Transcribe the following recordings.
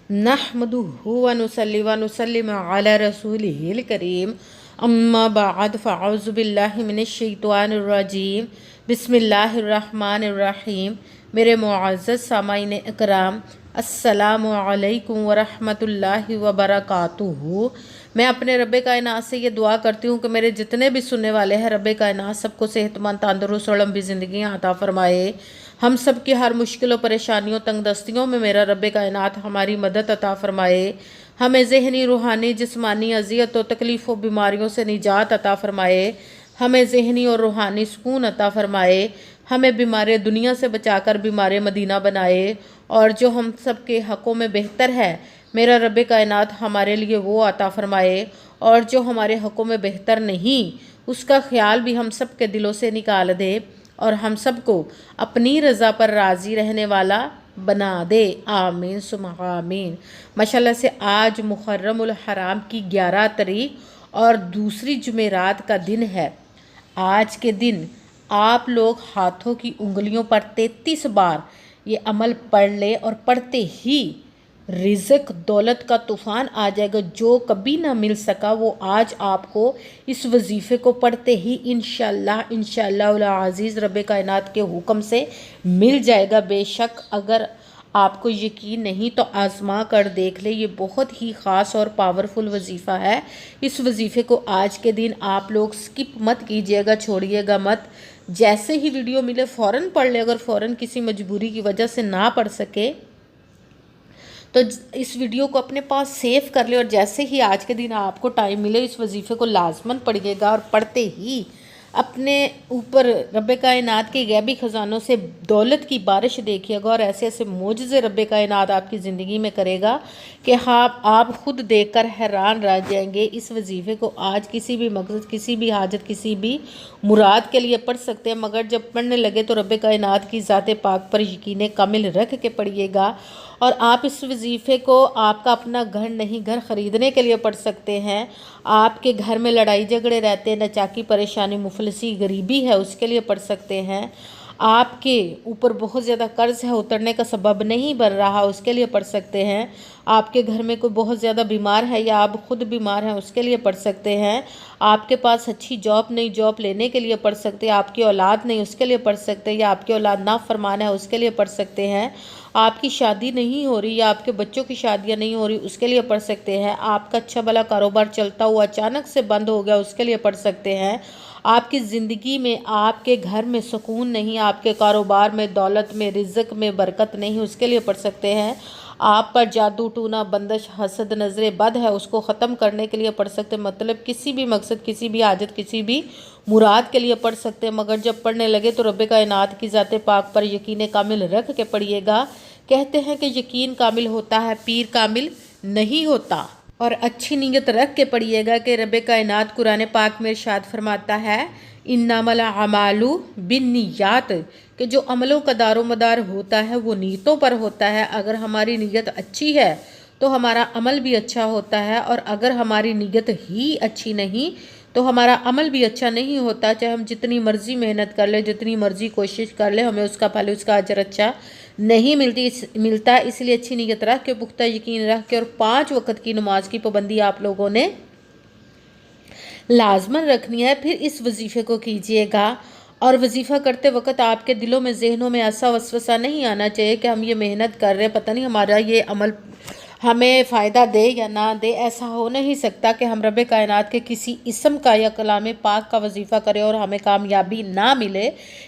नहमदुहु व नुसल्ली व नुसल्लिम अला रसूलिहिल करीम अम्मा बाद फ़अऊज़ु बिल्लाहि मिनश शैतानिर रजीम बिस्मिल्लाहिर रहमानिर रहीम। मेरे मुअज़्ज़ज़ सामाईन इकराम, अस्सलामु अलैकुम व रहमतुल्लाहि व बरकातुहू। मैं अपने रब्बे कायनात से ये दुआ करती हूँ कि मेरे जितने भी सुनने वाले हैं रब्बे कायनात सबको सेहतमंद तंदुरुस्त और लंबी ज़िंदगी अता फरमाए। हम सब की हर मुश्किल और परेशानियों तंगदस्तियों में मेरा रब्बे कायनात हमारी मदद अता फरमाए। हमें ज़हनी रूहानी जिस्मानी अजियत और तकलीफ़ और बीमारियों से निजात अता फरमाए। हमें ज़हनी और रूहानी सुकून अता फरमाए। हमें बीमार दुनिया से बचाकर बीमार मदीना बनाए। और जो हम सब के हक़ों में बेहतर है मेरा रब्बे कायनात हमारे लिए वो अता फरमाए। और जो हमारे हक़ों में बेहतर नहीं उसका ख्याल भी हम सब के दिलों से निकाल दे और हम सबको अपनी रज़ा पर राज़ी रहने वाला बना दे। आमीन सुम्मा आमीन। माशाल्लाह से आज मुहर्रमुल हराम की 11 तारीख और दूसरी जुमेरात का दिन है। आज के दिन आप लोग हाथों की उंगलियों पर 33 बार ये अमल पढ़ ले और पढ़ते ही रिज़्क दौलत का तूफ़ान आ जाएगा। जो कभी ना मिल सका वो आज आपको इस वजीफ़े को पढ़ते ही इंशाअल्लाह अज़ीज़ रब्बे कायनात के हुक्म से मिल जाएगा। बेशक अगर आपको यकीन नहीं तो आज़मा कर देख ले, ये बहुत ही ख़ास और पावरफुल वजीफ़ा है। इस वजीफ़े को आज के दिन आप लोग स्किप मत कीजिएगा, छोड़िएगा मत। जैसे ही वीडियो मिले फ़ौरन पढ़ ले। अगर फ़ौरन किसी मजबूरी की वजह से ना पढ़ सके तो इस वीडियो को अपने पास सेव कर ले और जैसे ही आज के दिन आपको टाइम मिले इस वजीफ़े को लाजमन पढ़िएगा और पढ़ते ही अपने ऊपर रब्बे कायनात के गैबी ख़जानों से दौलत की बारिश देखिएगा और ऐसे ऐसे मोजज़े रब्बे कायनात आपकी ज़िंदगी में करेगा कि हाँ आप खुद देखकर हैरान रह जाएंगे। इस वजीफ़े को आज किसी भी मकसद किसी भी हाजत किसी भी मुराद के लिए पढ़ सकते हैं, मगर जब पढ़ने लगे तो रब्बे कायनात की ज़ात पाक पर यकीन कामिल रख के पढ़िएगा। और आप इस वजीफ़े को आपका अपना घर नहीं घर ख़रीदने के लिए पढ़ सकते हैं। आपके घर में लड़ाई झगड़े रहते हैं, नचाकी परेशानी मुफलसी गरीबी है उसके लिए पढ़ सकते हैं। आपके ऊपर बहुत ज़्यादा कर्ज है उतरने का सबब नहीं बन रहा उसके लिए पढ़ सकते हैं। आपके घर में कोई बहुत ज़्यादा बीमार है या आप खुद बीमार हैं उसके लिए पढ़ सकते हैं। आपके पास अच्छी जॉब नहीं जॉब लेने के लिए पढ़ सकते हैं। आपकी औलाद नहीं उसके लिए पढ़ सकते हैं, या आपकी औलाद ना फरमान है उसके लिए पढ़ सकते हैं। आपकी शादी नहीं हो रही या आपके बच्चों की शादियां नहीं हो रही उसके लिए पढ़ सकते हैं। आपका अच्छा भला कारोबार चलता हुआ अचानक से बंद हो गया उसके लिए पढ़ सकते हैं। आपकी ज़िंदगी में आपके घर में सुकून नहीं, आपके कारोबार में दौलत में रिज़्क में बरकत नहीं उसके लिए पढ़ सकते हैं। आप पर जादू टूना बंदिश हसद नज़र बद है उसको ख़त्म करने के लिए पढ़ सकते हैं। मतलब किसी भी मकसद किसी भी हाजत किसी भी मुराद के लिए पढ़ सकते हैं, मगर जब पढ़ने लगे तो रब्बे कायनात की ज़ात पाक पर यकीन कामिल रख के पढ़िएगा। कहते हैं कि यकीन कामिल होता है पीर कामिल नहीं होता। और अच्छी नीयत रख के पढ़िएगा कि रब्बे कायनात कुरान पाक में इरशाद फरमाता है इन्नमल अमालु बिन्नियात, कि जो अमलों का दारो मदार होता है वो नीयतों पर होता है। अगर हमारी नीयत अच्छी है तो हमारा अमल भी अच्छा होता है, और अगर हमारी नीयत ही अच्छी नहीं तो हमारा अमल भी अच्छा नहीं होता। चाहे हम जितनी मर्ज़ी मेहनत कर ले जितनी मर्ज़ी कोशिश कर ले हमें उसका फल उसका अजर अच्छा नहीं मिलता। इसलिए अच्छी नीयत रख के पुख्ता यकीन रख के और 5 वक्त की नमाज की पाबंदी आप लोगों ने लाजमन रखनी है। फिर इस वजीफ़े को कीजिएगा और वजीफ़ा करते वक्त आपके दिलों में जहनों में ऐसा वसवसा नहीं आना चाहिए कि हम ये मेहनत कर रहे पता नहीं हमारा ये अमल हमें फ़ायदा दे या ना दे। ऐसा हो नहीं सकता कि हम रब्बे कायनात के किसी इसम का या कलाम पाक का वजीफ़ा करें और हमें कामयाबी ना मिले।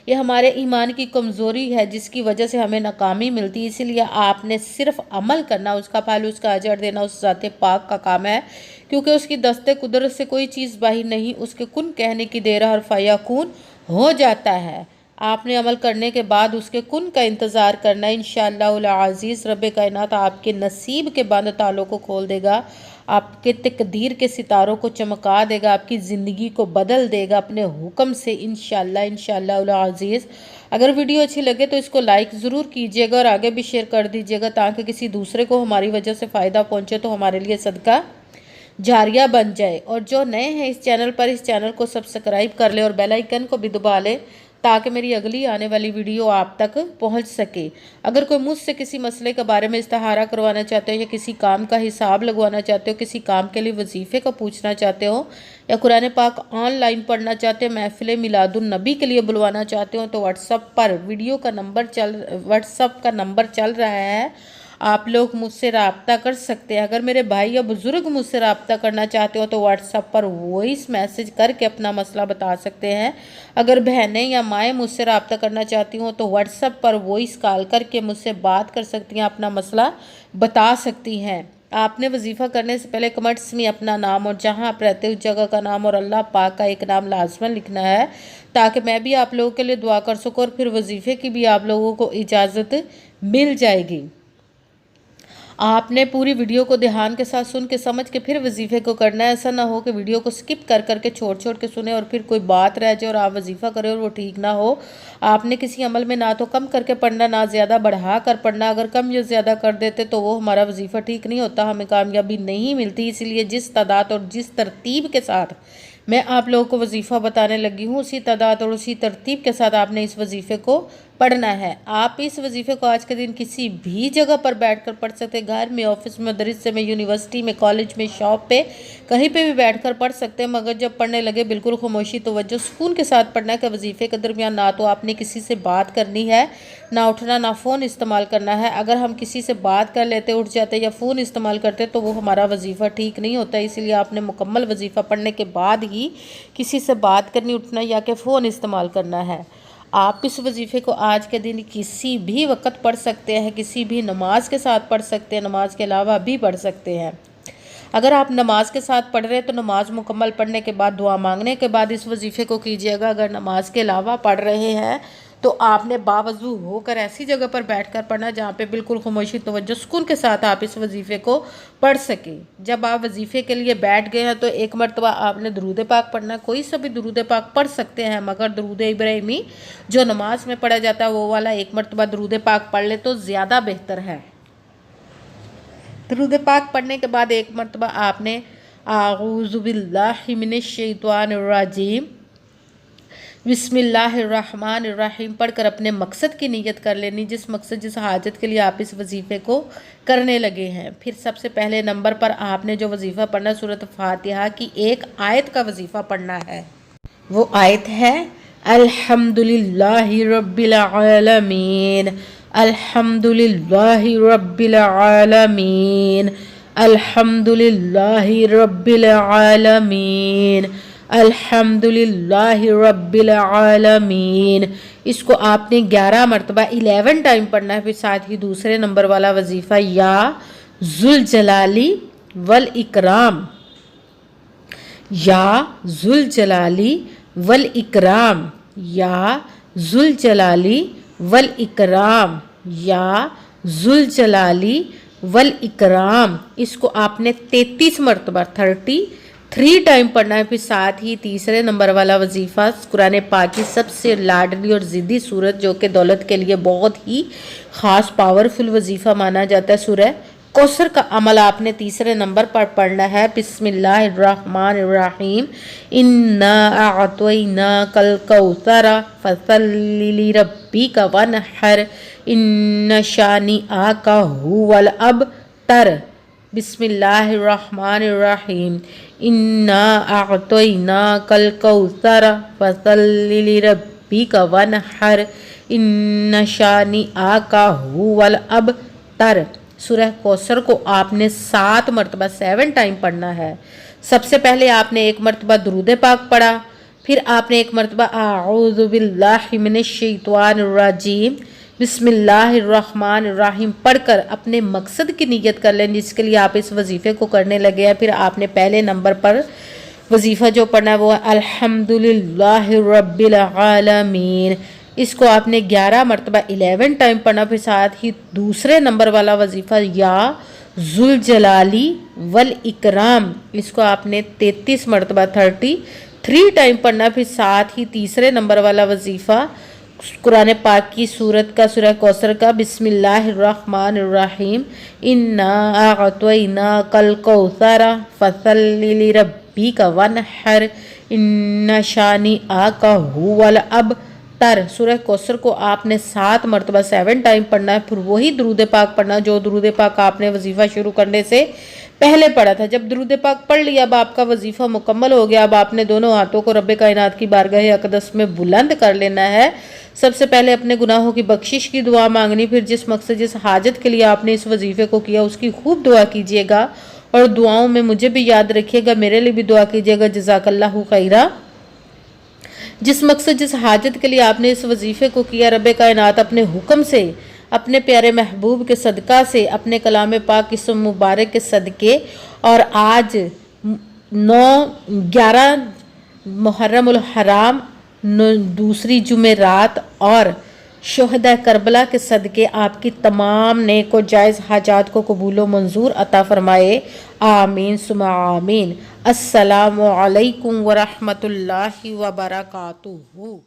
ये हमारे ईमान की कमज़ोरी है जिसकी वजह से हमें नाकामी मिलती है। इसीलिए आपने सिर्फ़ अमल करना उसका फल उसका अजर देना उस ज़ात पाक का काम है, क्योंकि उसकी दस्ते कुदरत से कोई चीज़ बाहर नहीं, उसके कुन कहने की देर हर फयाकून हो जाता है। आपने अमल करने के बाद उसके कुन का इंतज़ार करना। इंशाअल्लाह अज़ीज़ रब्बे कायनात आपके नसीब के बंद तालों को खोल देगा, आपके तकदीर के सितारों को चमका देगा, आपकी ज़िंदगी को बदल देगा अपने हुक्म से इंशाअल्लाह अज़ीज़। अगर वीडियो अच्छी लगे तो इसको लाइक ज़रूर कीजिएगा और आगे भी शेयर कर दीजिएगा ताकि किसी दूसरे को हमारी वजह से फ़ायदा पहुँचे तो हमारे लिए सदका जारिया बन जाए। और जो नए हैं इस चैनल पर इस चैनल को सब्सक्राइब कर ले और बेल आइकन को भी दबा ले تاکہ میری اگلی آنے والی ویڈیو آپ تک پہنچ سکے۔ اگر کوئی مجھ سے کسی مسئلے کے بارے میں استخارہ کروانا چاہتے ہو یا کسی کام کا حساب لگوانا چاہتے ہو، کسی کام کے لیے وظیفے کا پوچھنا چاہتے ہو یا قرآن پاک آن لائن پڑھنا چاہتے ہو، محفل میلاد النبی کے لیے بلوانا چاہتے ہو، تو واٹس ایپ پر واٹس ایپ کا نمبر چل رہا ہے، آپ لوگ مجھ سے رابطہ کر سکتے ہیں۔ اگر میرے بھائی یا بزرگ مجھ سے رابطہ کرنا چاہتے ہو تو واٹس ایپ پر وائس میسج کر کے اپنا مسئلہ بتا سکتے ہیں۔ اگر بہنیں یا مائیں مجھ سے رابطہ کرنا چاہتی ہوں تو واٹس ایپ پر وائس کال کر کے مجھ سے بات کر سکتی ہیں، اپنا مسئلہ بتا سکتی ہیں۔ آپ نے وظیفہ کرنے سے پہلے کمنٹس میں اپنا نام اور جہاں آپ رہتے اس جگہ کا نام اور اللہ پاک کا ایک نام لازماً لکھنا ہے، تاکہ میں بھی آپ لوگوں کے لیے دعا کر سکوں اور پھر وظیفے کی بھی آپ لوگوں کو اجازت مل جائے گی۔ آپ نے پوری ویڈیو کو دھیان کے ساتھ سن کے سمجھ کے پھر وظیفے کو کرنا ہے۔ ایسا نہ ہو کہ ویڈیو کو سکپ کر کے چھوڑ کے سنیں اور پھر کوئی بات رہ جائے اور آپ وظیفہ کریں اور وہ ٹھیک نہ ہو۔ آپ نے کسی عمل میں نہ تو کم کر کے پڑھنا نہ زیادہ بڑھا کر پڑھنا۔ اگر کم یا زیادہ کر دیتے تو وہ ہمارا وظیفہ ٹھیک نہیں ہوتا، ہمیں کامیابی نہیں ملتی۔ اسی لیے جس تعداد اور جس ترتیب کے ساتھ میں آپ لوگوں کو وظیفہ بتانے لگی ہوں، اسی تعداد اور اسی ترتیب کے ساتھ آپ نے اس وظیفے کو پڑھنا ہے۔ آپ اس وظیفے کو آج کے دن کسی بھی جگہ پر بیٹھ کر پڑھ سکتے ہیں، گھر میں، آفس میں، مدرسے میں، یونیورسٹی میں، کالج میں، شاپ پہ، کہیں پہ بھی بیٹھ کر پڑھ سکتے ہیں، مگر جب پڑھنے لگے بالکل خاموشی توجہ سکون کے ساتھ پڑھنا ہے کہ وظیفے کے درمیان نہ تو آپ نے کسی سے بات کرنی ہے، نہ اٹھنا، نہ فون استعمال کرنا ہے۔ اگر ہم کسی سے بات کر لیتے، اٹھ جاتے یا فون استعمال کرتے تو وہ ہمارا وظیفہ ٹھیک نہیں ہوتا۔ اسی لیے آپ نے مکمل وظیفہ پڑھنے کے بعد ہی کسی سے بات کرنی، اٹھنا یا کہ فون استعمال کرنا ہے۔ آپ اس وظیفے کو آج کے دن کسی بھی وقت پڑھ سکتے ہیں، کسی بھی نماز کے ساتھ پڑھ سکتے ہیں، نماز کے علاوہ بھی پڑھ سکتے ہیں۔ اگر آپ نماز کے ساتھ پڑھ رہے ہیں تو نماز مکمل پڑھنے کے بعد دعا مانگنے کے بعد اس وظیفے کو کیجیے گا۔ اگر نماز کے علاوہ پڑھ رہے ہیں تو آپ نے باوضو ہو کر ایسی جگہ پر بیٹھ کر پڑھنا جہاں پہ بالکل خاموشی توجہ سکون کے ساتھ آپ اس وظیفے کو پڑھ سکیں۔ جب آپ وظیفے کے لیے بیٹھ گئے ہیں تو ایک مرتبہ آپ نے درود پاک پڑھنا ہے۔ کوئی سا بھی درود پاک پڑھ سکتے ہیں، مگر درود ابراہیمی جو نماز میں پڑھا جاتا ہے وہ والا ایک مرتبہ درود پاک پڑھ لے تو زیادہ بہتر ہے۔ درود پاک پڑھنے کے بعد ایک مرتبہ آپ نے اعوذ باللہ من الشیطان الرجیم بسم اللہ الرحمن الرحیم پڑھ کر اپنے مقصد کی نیت کر لینی، جس مقصد جس حاجت کے لیے آپ اس وظیفے کو کرنے لگے ہیں۔ پھر سب سے پہلے نمبر پر آپ نے جو وظیفہ پڑھنا سورۃ فاتحہ کی ایک آیت کا وظیفہ پڑھنا ہے۔ وہ آیت ہے الحمدللہ رب العالمین، الحمدللہ رب العالمین، الحمدللہ رب العالمین، الحمدللہ رب العالمین۔ اس کو آپ نے 11 مرتبہ 11 ٹائم پڑھنا ہے۔ پھر ساتھ ہی دوسرے نمبر والا وظیفہ یا ذوالجلالی والاکرام، یا ذوالجلالی والاکرام، یا ذوالجلالی والاکرام، یا ذوالجلالی والاکرام۔ اس کو آپ نے 33 مرتبہ 33 ٹائم پڑھنا ہے۔ پھر ساتھ ہی تیسرے نمبر والا وظیفہ قرآن پاک کی سب سے لاڈلی اور ضدی سورت جو کہ دولت کے لیے بہت ہی خاص پاورفل وظیفہ مانا جاتا ہے، سورہ کوثر کا عمل آپ نے تیسرے نمبر پر پڑھنا ہے۔ بسم اللہ الرحمن الرحیم، انا اعطیناک الکوثر فصلی لربک وانحر ان شانئک ھو الابتر۔ بسم اللہ الرحمن الرحیم، انا اعطیناک الکوثر فصلی لربک وانحر ان شانئک ھو الابتر۔ سورہ کوثر کو آپ نے 7 مرتبہ 7 ٹائم پڑھنا ہے۔ سب سے پہلے آپ نے ایک مرتبہ درود پاک پڑھا، پھر آپ نے ایک مرتبہ اعوذ باللہ من الشیطان الرجیم بسم اللہ الرحمن الرحیم پڑھ کر اپنے مقصد کی نیت کر لیں جس کے لیے آپ اس وظیفے کو کرنے لگے ہیں۔ پھر آپ نے پہلے نمبر پر وظیفہ جو پڑھنا ہے وہ الحمدللہ رب العالمین، اس کو آپ نے 11 مرتبہ 11 ٹائم پڑھنا۔ پھر ساتھ ہی دوسرے نمبر والا وظیفہ یا ذوالجلالی والاکرام، اس کو آپ نے 33 مرتبہ 33 ٹائم پڑھنا۔ پھر ساتھ ہی تیسرے نمبر والا وظیفہ قرآن پاک کی سورت کا سورہ کوثر کا بسم اللہ الرحمن الرحیم، انا اعطیناک الکوثر فصلی لربک وانحر ان شانئک ھو الابتر۔ तर सूरह कोसर को आपने 7 मरतबा 7 टाइम पढ़ना है, फिर वही दुरूद पाक पढ़ना जो दुरूद पाक आपने वजीफ़ा शुरू करने से पहले पढ़ा था। जब दुरूद पाक पढ़ लिया, अब आपका वजीफ़ा मुकम्मल हो गया। अब आपने दोनों हाथों को रब्बे कायनात की बारगाह अक़दस में बुलंद कर लेना है। सबसे पहले अपने गुनाहों की बख्शिश की दुआ मांगनी, फिर जिस मकसद जिस हाजत के लिए आपने इस वजीफ़े को किया उसकी खूब दुआ कीजिएगा, और दुआओं में मुझे भी याद रखिएगा, मेरे लिए भी दुआ कीजिएगा। जज़ाकल्लाहु खैरा। जिस मकसद जिस हाजत के लिए आपने इस वजीफ़े को किया, रब्बे कायनात अपने हुक्म से, अपने प्यारे महबूब के सदका से, अपने कलाम पाक की मुबारक के सदके, और आज 9-11 मुहर्रमुल हराम दूसरी जुमे रात और शोहदा करबला के सदके आपकी तमाम नेक और जायज़ हाजात को कबूल व मंजूर अता फरमाए। आमीन सुमा आमीन। अस्सलामु अलैकुम व रहमतुल्लाहि व बरकातुहू।